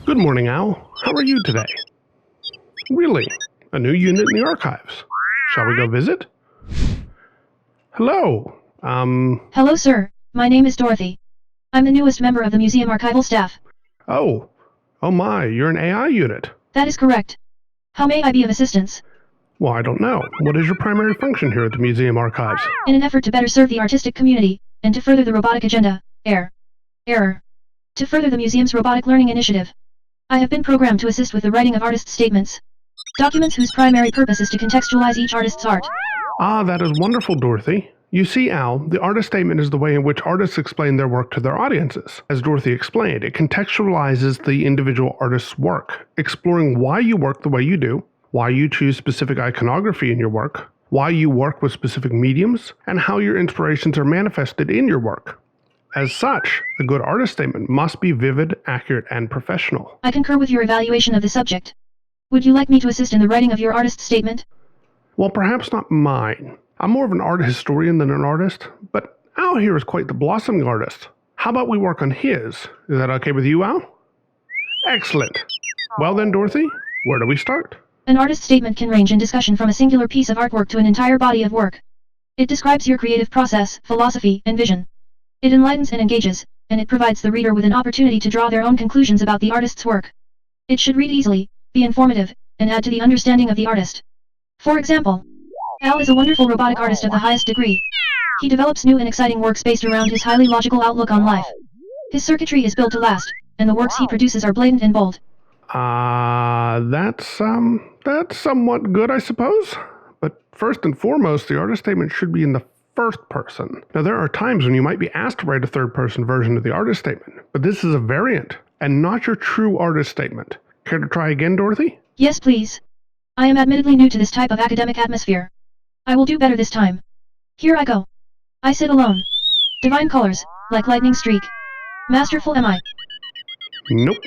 Good morning, Al. How are you today? Really? A new unit in the archives. Shall we go visit? Hello. Hello, sir. My name is Dorothy. I'm the newest member of the museum archival staff. Oh my, you're an AI unit. That is correct. How may I be of assistance? Well, I don't know. What is your primary function here at the museum archives? In an effort to better serve the artistic community, and to further the robotic agenda, error. To further the museum's robotic learning initiative, I have been programmed to assist with the writing of artist statements. Documents whose primary purpose is to contextualize each artist's art. Ah, that is wonderful, Dorothy. You see, Al, the artist statement is the way in which artists explain their work to their audiences. As Dorothy explained, it contextualizes the individual artist's work, exploring why you work the way you do, why you choose specific iconography in your work, why you work with specific mediums, and how your inspirations are manifested in your work. As such, a good artist statement must be vivid, accurate, and professional. I concur with your evaluation of the subject. Would you like me to assist in the writing of your artist statement? Well, perhaps not mine. I'm more of an art historian than an artist, but Al here is quite the blossoming artist. How about we work on his? Is that okay with you, Al? Excellent. Well then, Dorothy, where do we start? An artist statement can range in discussion from a singular piece of artwork to an entire body of work. It describes your creative process, philosophy, and vision. It enlightens and engages, and it provides the reader with an opportunity to draw their own conclusions about the artist's work. It should read easily, be informative, and add to the understanding of the artist. For example, Al is a wonderful robotic artist of the highest degree. He develops new and exciting works based around his highly logical outlook on life. His circuitry is built to last, and the works he produces are blatant and bold. That's somewhat good, I suppose. But first and foremost, the artist statement should be in the first person. Now, there are times when you might be asked to write a third-person version of the artist statement, but this is a variant, and not your true artist statement. Care to try again, Dorothy? Yes, please. I am admittedly new to this type of academic atmosphere. I will do better this time. Here I go. I sit alone. Divine colors, like lightning streak. Masterful am I. Nope.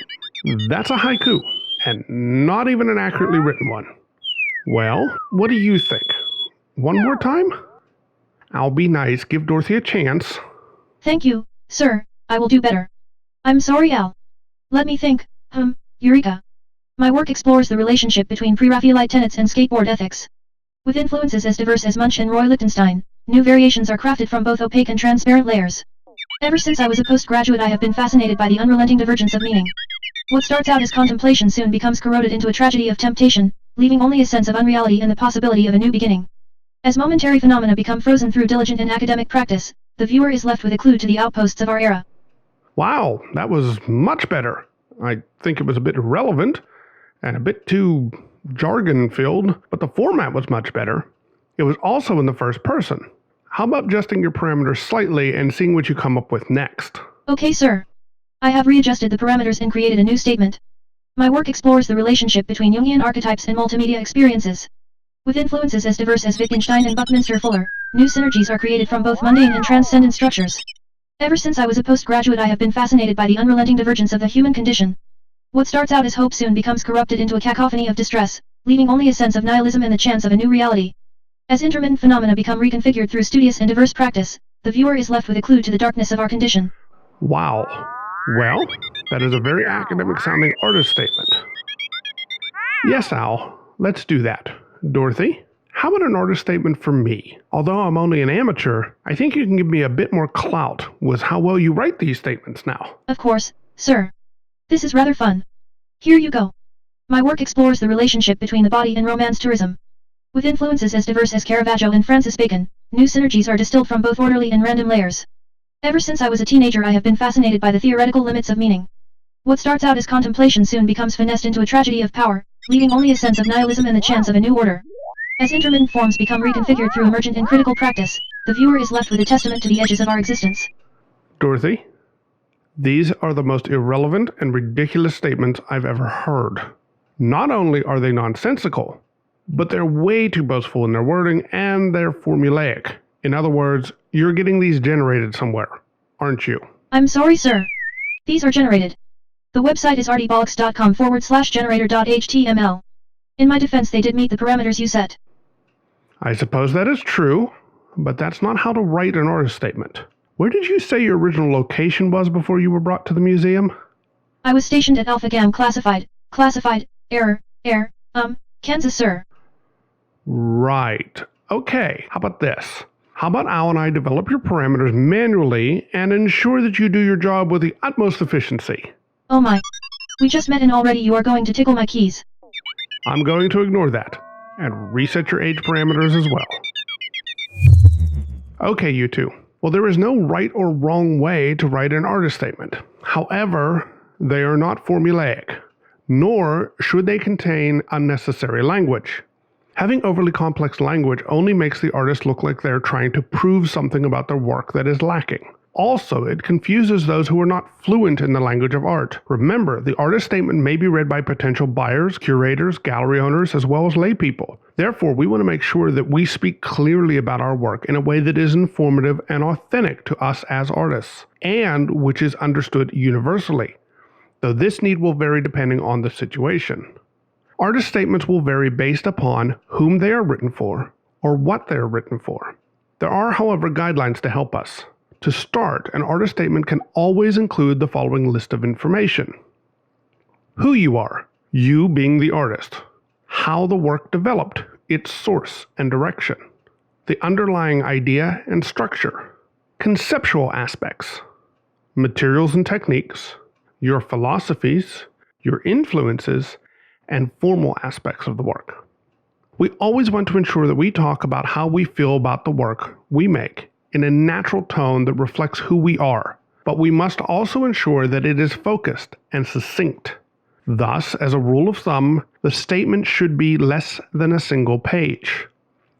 That's a haiku, and not even an accurately written one. Well, what do you think? One more time? I'll be nice, give Dorothy a chance. Thank you, sir, I will do better. I'm sorry, Al. Let me think, Eureka. My work explores the relationship between pre-Raphaelite tenets and skateboard ethics. With influences as diverse as Munch and Roy Lichtenstein, new variations are crafted from both opaque and transparent layers. Ever since I was a postgraduate, I have been fascinated by the unrelenting divergence of meaning. What starts out as contemplation soon becomes corroded into a tragedy of temptation, leaving only a sense of unreality and the possibility of a new beginning. As momentary phenomena become frozen through diligent and academic practice, the viewer is left with a clue to the outposts of our era. Wow, that was much better. I think it was a bit irrelevant, and a bit too jargon-filled, but the format was much better. It was also in the first person. How about adjusting your parameters slightly and seeing what you come up with next? Okay, sir. I have readjusted the parameters and created a new statement. My work explores the relationship between Jungian archetypes and multimedia experiences. With influences as diverse as Wittgenstein and Buckminster Fuller, new synergies are created from both mundane and transcendent structures. Ever since I was a postgraduate, I have been fascinated by the unrelenting divergence of the human condition. What starts out as hope soon becomes corrupted into a cacophony of distress, leaving only a sense of nihilism and the chance of a new reality. As intermittent phenomena become reconfigured through studious and diverse practice, the viewer is left with a clue to the darkness of our condition. Wow. Well, that is a very academic-sounding artist statement. Yes, Al, let's do that. Dorothy, how about an artist statement for me? Although I'm only an amateur, I think you can give me a bit more clout with how well you write these statements now. Of course, sir. This is rather fun. Here you go. My work explores the relationship between the body and romance tourism. With influences as diverse as Caravaggio and Francis Bacon, new synergies are distilled from both orderly and random layers. Ever since I was a teenager, I have been fascinated by the theoretical limits of meaning. What starts out as contemplation soon becomes finessed into a tragedy of power, leaving only a sense of nihilism and the chance of a new order. As intermittent forms become reconfigured through emergent and critical practice, the viewer is left with a testament to the edges of our existence. Dorothy, these are the most irrelevant and ridiculous statements I've ever heard. Not only are they nonsensical, but they're way too boastful in their wording and they're formulaic. In other words, you're getting these generated somewhere, aren't you? I'm sorry, sir. These are generated. The website is artybollocks.com/generator.html. In my defense, they did meet the parameters you set. I suppose that is true, but that's not how to write an artist statement. Where did you say your original location was before you were brought to the museum? I was stationed at Alpha Gam Classified, Kansas, sir. Right. Okay, how about this? How about Al and I develop your parameters manually and ensure that you do your job with the utmost efficiency? Oh my. We just met and already you are going to tickle my keys. I'm going to ignore that and reset your age parameters as well. Okay, you two. Well, there is no right or wrong way to write an artist statement. However, they are not formulaic, nor should they contain unnecessary language. Having overly complex language only makes the artist look like they're trying to prove something about their work that is lacking. Also, it confuses those who are not fluent in the language of art. Remember, the artist statement may be read by potential buyers, curators, gallery owners, as well as lay people. Therefore, we want to make sure that we speak clearly about our work in a way that is informative and authentic to us as artists, and which is understood universally, though this need will vary depending on the situation. Artist statements will vary based upon whom they are written for or what they are written for. There are, however, guidelines to help us. To start, an artist statement can always include the following list of information. Who you are, you being the artist. How the work developed, its source and direction. The underlying idea and structure. Conceptual aspects. Materials and techniques. Your philosophies, your influences, and formal aspects of the work. We always want to ensure that we talk about how we feel about the work we make in a natural tone that reflects who we are, but we must also ensure that it is focused and succinct. Thus, as a rule of thumb, the statement should be less than a single page.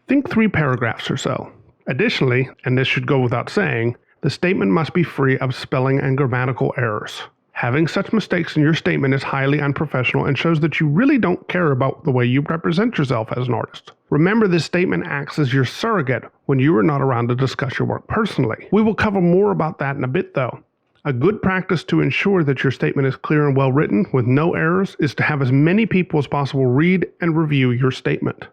Think 3 paragraphs or so. Additionally, and this should go without saying, the statement must be free of spelling and grammatical errors. Having such mistakes in your statement is highly unprofessional and shows that you really don't care about the way you represent yourself as an artist. Remember, this statement acts as your surrogate when you are not around to discuss your work personally. We will cover more about that in a bit though. A good practice to ensure that your statement is clear and well written with no errors is to have as many people as possible read and review your statement.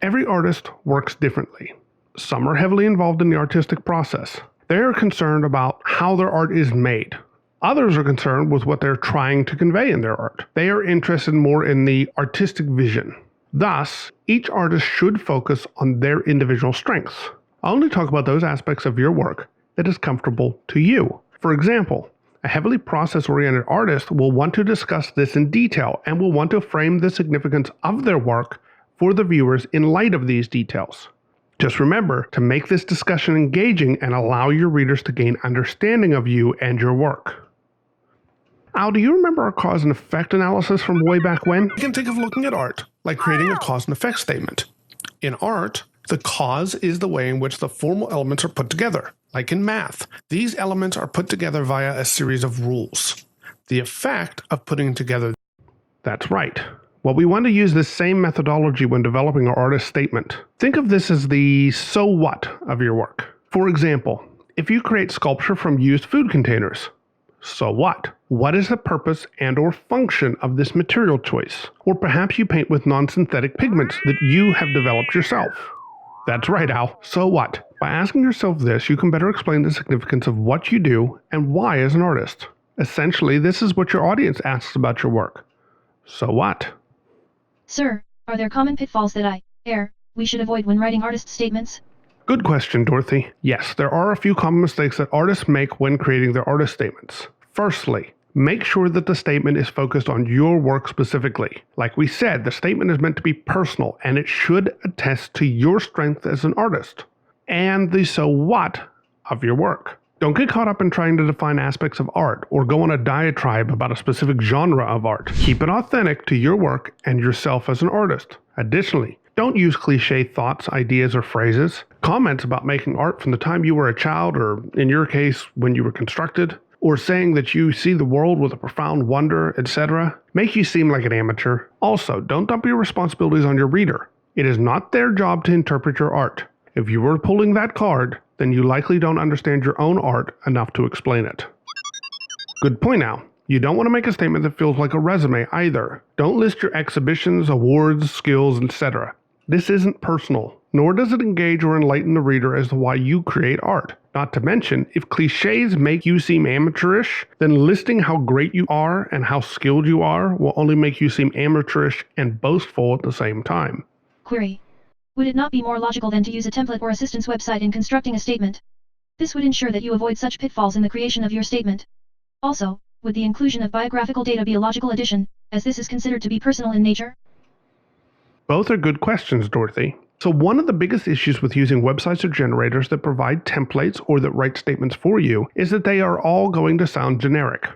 Every artist works differently. Some are heavily involved in the artistic process. They are concerned about how their art is made. Others are concerned with what they're trying to convey in their art. They are interested more in the artistic vision. Thus, each artist should focus on their individual strengths. Only talk about those aspects of your work that is comfortable to you. For example, a heavily process-oriented artist will want to discuss this in detail and will want to frame the significance of their work for the viewers in light of these details. Just remember to make this discussion engaging and allow your readers to gain understanding of you and your work. Al, do you remember our cause and effect analysis from way back when? You can think of looking at art like creating a cause and effect statement. In art, the cause is the way in which the formal elements are put together. Like in math, these elements are put together via a series of rules. The effect of putting together. That's right. Well, we want to use this same methodology when developing our artist statement. Think of this as the so what of your work. For example, if you create sculpture from used food containers, so what? What is the purpose and or function of this material choice? Or perhaps you paint with non-synthetic pigments that you have developed yourself. That's right, Al. So what? By asking yourself this, you can better explain the significance of what you do and why as an artist. Essentially, this is what your audience asks about your work. So what? Sir, are there common pitfalls that we should avoid when writing artist statements? Good question, Dorothy. Yes, there are a few common mistakes that artists make when creating their artist statements. Firstly, Make sure that the statement is focused on your work specifically. Like we said, the statement is meant to be personal, and it should attest to your strength as an artist and the so what of your work. Don't get caught up in trying to define aspects of art or go on a diatribe about a specific genre of art. Keep it authentic to your work and yourself as an artist. Additionally, don't use cliche thoughts, ideas, or phrases. Comments about making art from the time you were a child, or in your case, when you were constructed, or saying that you see the world with a profound wonder, etc., make you seem like an amateur. Also, don't dump your responsibilities on your reader. It is not their job to interpret your art. If you were pulling that card, then you likely don't understand your own art enough to explain it. Good point now. You don't want to make a statement that feels like a resume either. Don't list your exhibitions, awards, skills, etc. This isn't personal, nor does it engage or enlighten the reader as to why you create art. Not to mention, if cliches make you seem amateurish, then listing how great you are and how skilled you are will only make you seem amateurish and boastful at the same time. Query. Would it not be more logical then to use a template or assistance website in constructing a statement? This would ensure that you avoid such pitfalls in the creation of your statement. Also, would the inclusion of biographical data be a logical addition, as this is considered to be personal in nature? Both are good questions, Dorothy. So one of the biggest issues with using websites or generators that provide templates or that write statements for you is that they are all going to sound generic.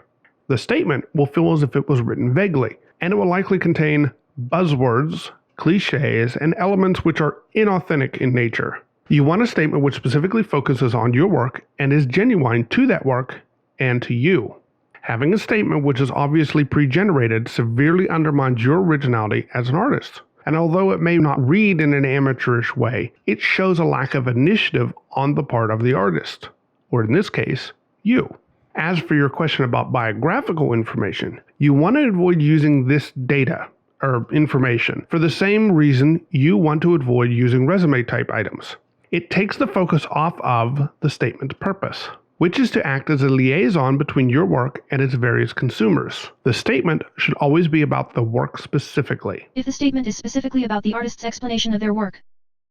The statement will feel as if it was written vaguely, and it will likely contain buzzwords, cliches, and elements which are inauthentic in nature. You want a statement which specifically focuses on your work and is genuine to that work and to you. Having a statement which is obviously pre-generated severely undermines your originality as an artist. And although it may not read in an amateurish way, it shows a lack of initiative on the part of the artist, or in this case, you. As for your question about biographical information, you want to avoid using this data, or information, for the same reason you want to avoid using resume type items. It takes the focus off of the statement's purpose, which is to act as a liaison between your work and its various consumers. The statement should always be about the work specifically. If the statement is specifically about the artist's explanation of their work,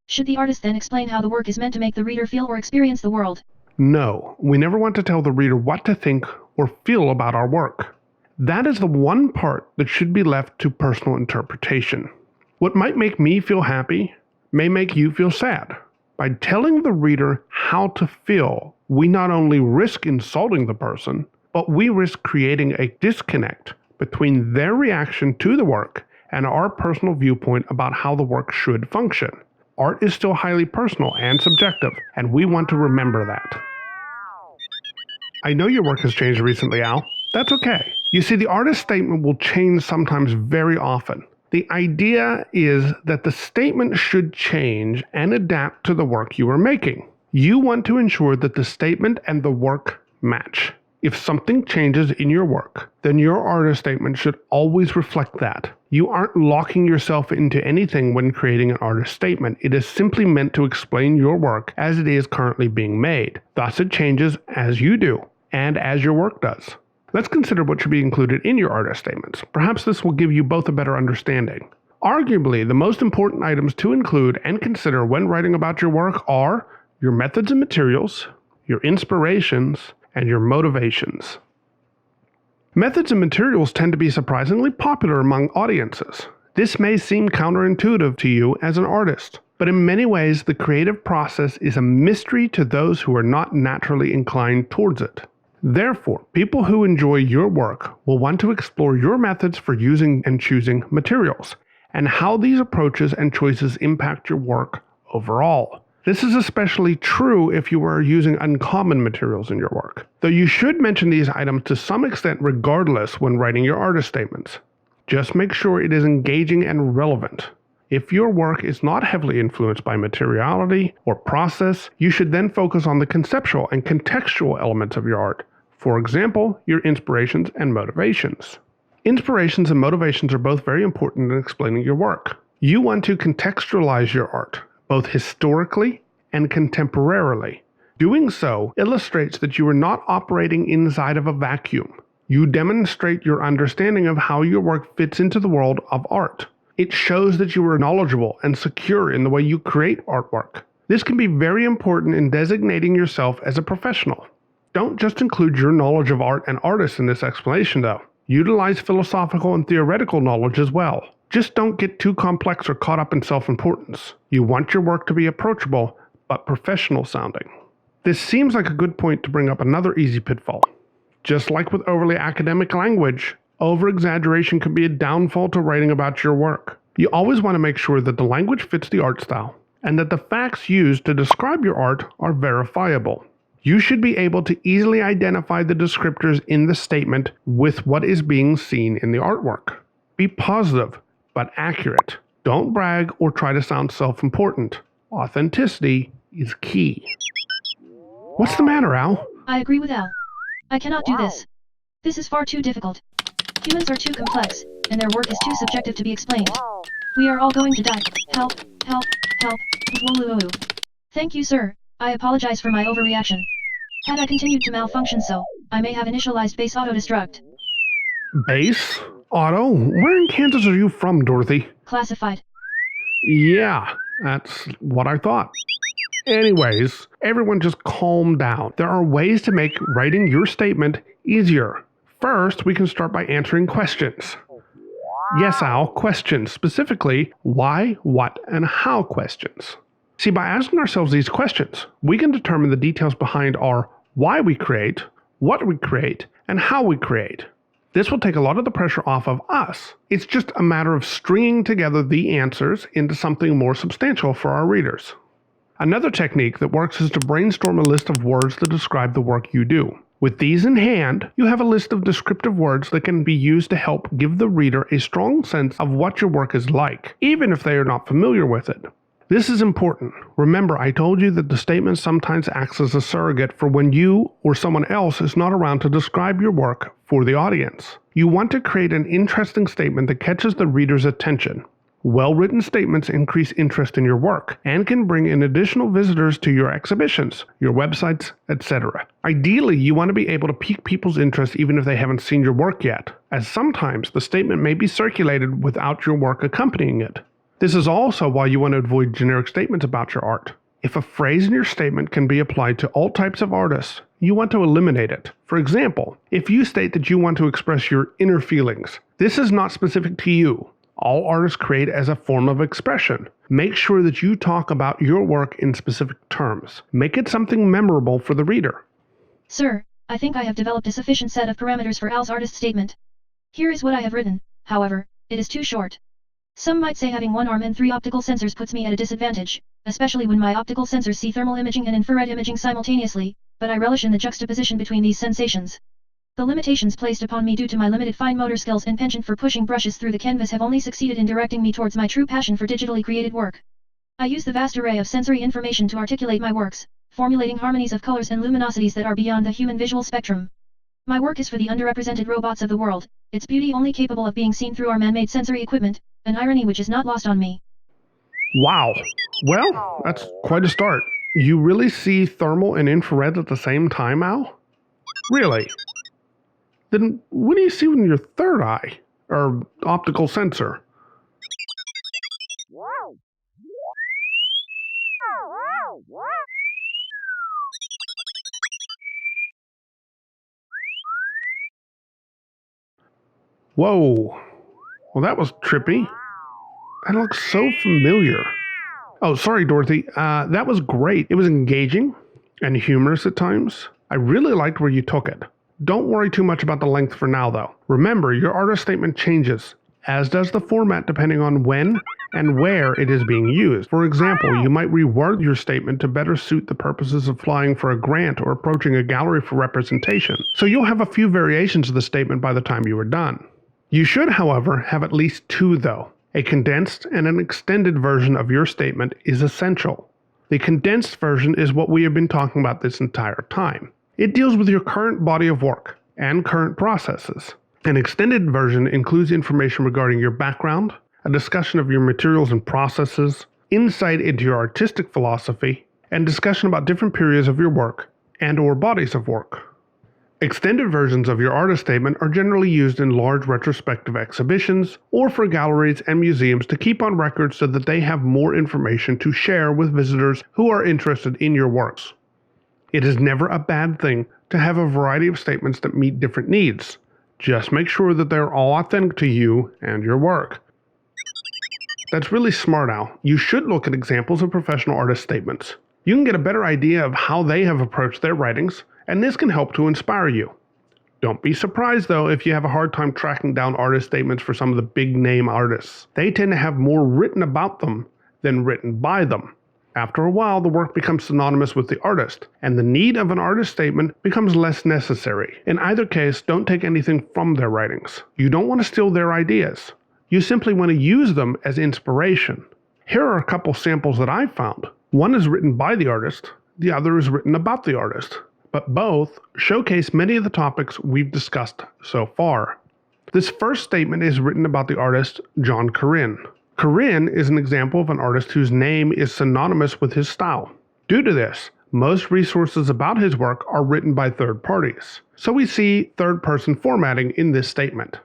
should the artist then explain how the work is meant to make the reader feel or experience the world? No, we never want to tell the reader what to think or feel about our work. That is the one part that should be left to personal interpretation. What might make me feel happy may make you feel sad. By telling the reader how to feel, we not only risk insulting the person, but we risk creating a disconnect between their reaction to the work and our personal viewpoint about how the work should function. Art is still highly personal and subjective, and we want to remember that. I know your work has changed recently, Al. That's okay. You see, the artist statement will change sometimes very often. The idea is that the statement should change and adapt to the work you are making. You want to ensure that the statement and the work match. If something changes in your work, then your artist statement should always reflect that. You aren't locking yourself into anything when creating an artist statement. It is simply meant to explain your work as it is currently being made. Thus, it changes as you do and as your work does. Let's consider what should be included in your artist statements. Perhaps this will give you both a better understanding. Arguably, the most important items to include and consider when writing about your work are your methods and materials, your inspirations, and your motivations. Methods and materials tend to be surprisingly popular among audiences. This may seem counterintuitive to you as an artist, but in many ways the creative process is a mystery to those who are not naturally inclined towards it. Therefore, people who enjoy your work will want to explore your methods for using and choosing materials, and how these approaches and choices impact your work overall. This is especially true if you are using uncommon materials in your work, though you should mention these items to some extent regardless when writing your artist statements. Just make sure it is engaging and relevant. If your work is not heavily influenced by materiality or process, you should then focus on the conceptual and contextual elements of your art. For example, your inspirations and motivations. Inspirations and motivations are both very important in explaining your work. You want to contextualize your art, both historically and contemporarily. Doing so illustrates that you are not operating inside of a vacuum. You demonstrate your understanding of how your work fits into the world of art. It shows that you are knowledgeable and secure in the way you create artwork. This can be very important in designating yourself as a professional. Don't just include your knowledge of art and artists in this explanation, though. Utilize philosophical and theoretical knowledge as well. Just don't get too complex or caught up in self-importance. You want your work to be approachable, but professional sounding. This seems like a good point to bring up another easy pitfall. Just like with overly academic language, over-exaggeration can be a downfall to writing about your work. You always want to make sure that the language fits the art style, and that the facts used to describe your art are verifiable. You should be able to easily identify the descriptors in the statement with what is being seen in the artwork. Be positive, but accurate. Don't brag or try to sound self-important. Authenticity is key. What's the matter, Al? I agree with Al. I cannot do this. This is far too difficult. Humans are too complex, and their work is too subjective to be explained. We are all going to die. Help, help, help. Woo. Thank you, sir. I apologize for my overreaction. Had I continued to malfunction so, I may have initialized base auto-destruct. Base? Auto? Where in Kansas are you from, Dorothy? Classified. Yeah, that's what I thought. Anyways, everyone just calm down. There are ways to make writing your statement easier. First, we can start by answering questions. Yes, Al, questions. Specifically, why, what, and how questions. See, by asking ourselves these questions, we can determine the details behind our why we create, what we create, and how we create. This will take a lot of the pressure off of us. It's just a matter of stringing together the answers into something more substantial for our readers. Another technique that works is to brainstorm a list of words that describe the work you do. With these in hand, you have a list of descriptive words that can be used to help give the reader a strong sense of what your work is like, even if they are not familiar with it. This is important. Remember, I told you that the statement sometimes acts as a surrogate for when you or someone else is not around to describe your work for the audience. You want to create an interesting statement that catches the reader's attention. Well-written statements increase interest in your work and can bring in additional visitors to your exhibitions, your websites, etc. Ideally, you want to be able to pique people's interest even if they haven't seen your work yet, as sometimes the statement may be circulated without your work accompanying it. This is also why you want to avoid generic statements about your art. If a phrase in your statement can be applied to all types of artists, you want to eliminate it. For example, if you state that you want to express your inner feelings, this is not specific to you. All artists create as a form of expression. Make sure that you talk about your work in specific terms. Make it something memorable for the reader. Sir, I think I have developed a sufficient set of parameters for Al's artist statement. Here is what I have written, however, it is too short. Some might say having one arm and 3 optical sensors puts me at a disadvantage, especially when my optical sensors see thermal imaging and infrared imaging simultaneously, but I relish in the juxtaposition between these sensations. The limitations placed upon me due to my limited fine motor skills and penchant for pushing brushes through the canvas have only succeeded in directing me towards my true passion for digitally created work. I use the vast array of sensory information to articulate my works, formulating harmonies of colors and luminosities that are beyond the human visual spectrum. My work is for the underrepresented robots of the world, its beauty only capable of being seen through our man-made sensory equipment, an irony which is not lost on me. Wow. Well, that's quite a start. You really see thermal and infrared at the same time, Al? Really? Then what do you see with your third eye? Or optical sensor? Whoa. Well, that was trippy. That looks so familiar. Oh, sorry, Dorothy. That was great. It was engaging and humorous at times. I really liked where you took it. Don't worry too much about the length for now, though. Remember, your artist statement changes, as does the format depending on when and where it is being used. For example, you might reword your statement to better suit the purposes of flying for a grant or approaching a gallery for representation. So you'll have a few variations of the statement by the time you are done. You should, however, have at least 2, though. A condensed and an extended version of your statement is essential. The condensed version is what we have been talking about this entire time. It deals with your current body of work and current processes. An extended version includes information regarding your background, a discussion of your materials and processes, insight into your artistic philosophy, and discussion about different periods of your work and/or bodies of work. Extended versions of your artist statement are generally used in large retrospective exhibitions or for galleries and museums to keep on record so that they have more information to share with visitors who are interested in your works. It is never a bad thing to have a variety of statements that meet different needs. Just make sure that they're all authentic to you and your work. That's really smart, Al. You should look at examples of professional artist statements. You can get a better idea of how they have approached their writings, and this can help to inspire you. Don't be surprised, though, if you have a hard time tracking down artist statements for some of the big-name artists. They tend to have more written about them than written by them. After a while, the work becomes synonymous with the artist, and the need of an artist statement becomes less necessary. In either case, don't take anything from their writings. You don't want to steal their ideas. You simply want to use them as inspiration. Here are a couple samples that I've found. One is written by the artist, the other is written about the artist, but both showcase many of the topics we've discussed so far. This first statement is written about the artist John Corinne. Corinne is an example of an artist whose name is synonymous with his style. Due to this, most resources about his work are written by third parties, so we see third-person formatting in this statement.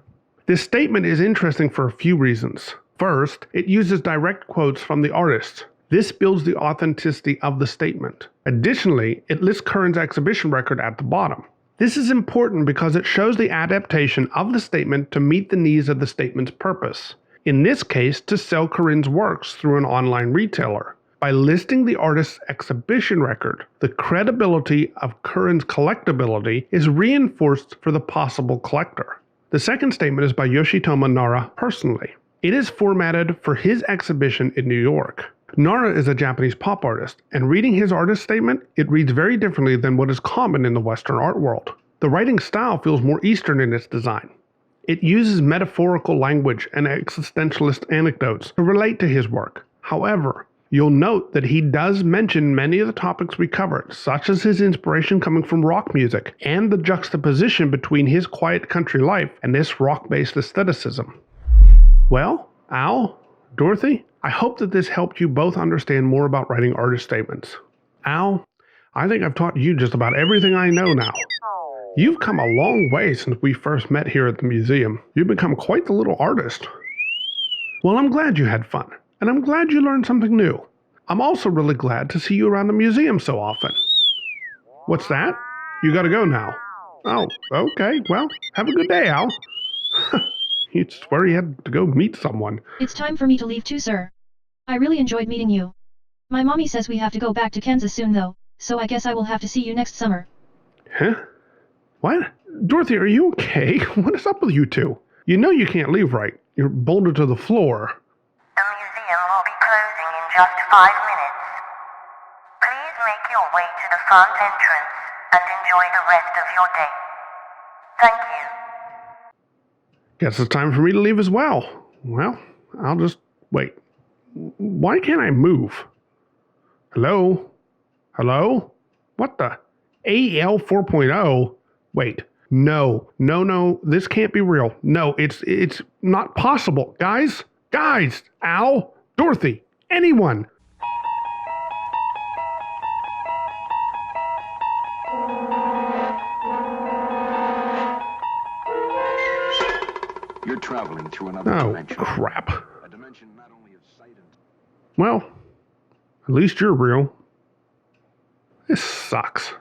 This statement is interesting for a few reasons. First, it uses direct quotes from the artist. This builds the authenticity of the statement. Additionally, it lists Corinne's exhibition record at the bottom. This is important because it shows the adaptation of the statement to meet the needs of the statement's purpose. In this case, to sell Corinne's works through an online retailer. By listing the artist's exhibition record, the credibility of Corinne's collectability is reinforced for the possible collector. The second statement is by Yoshitomo Nara personally. It is formatted for his exhibition in New York. Nara is a Japanese pop artist, and reading his artist statement, it reads very differently than what is common in the Western art world. The writing style feels more Eastern in its design. It uses metaphorical language and existentialist anecdotes to relate to his work. However, you'll note that he does mention many of the topics we covered, such as his inspiration coming from rock music, and the juxtaposition between his quiet country life and this rock-based aestheticism. Well, Al, Dorothy, I hope that this helped you both understand more about writing artist statements. Al, I think I've taught you just about everything I know now. You've come a long way since we first met here at the museum. You've become quite the little artist. Well, I'm glad you had fun, and I'm glad you learned something new. I'm also really glad to see you around the museum so often. What's that? You gotta go now. Oh, okay, well, have a good day, Al. You'd swear he had to go meet someone. It's time for me to leave too, sir. I really enjoyed meeting you. My mommy says we have to go back to Kansas soon though, so I guess I will have to see you next summer. Huh? What? Dorothy, are you okay? What is up with you two? You know you can't leave, right? You're bolted to the floor. The museum will be closing in just 5 minutes. Please make your way to the front entrance and enjoy the rest of your day. Thank you. Guess it's time for me to leave as well. Well, I'll just wait. Why can't I move? Hello? Hello? What the? AL 4.0? Wait. No, this can't be real. No, it's not possible. Guys, Al, Dorothy, anyone. You're traveling through another dimension. Oh, crap. A dimension not only of sight and... Well, at least you're real. This sucks.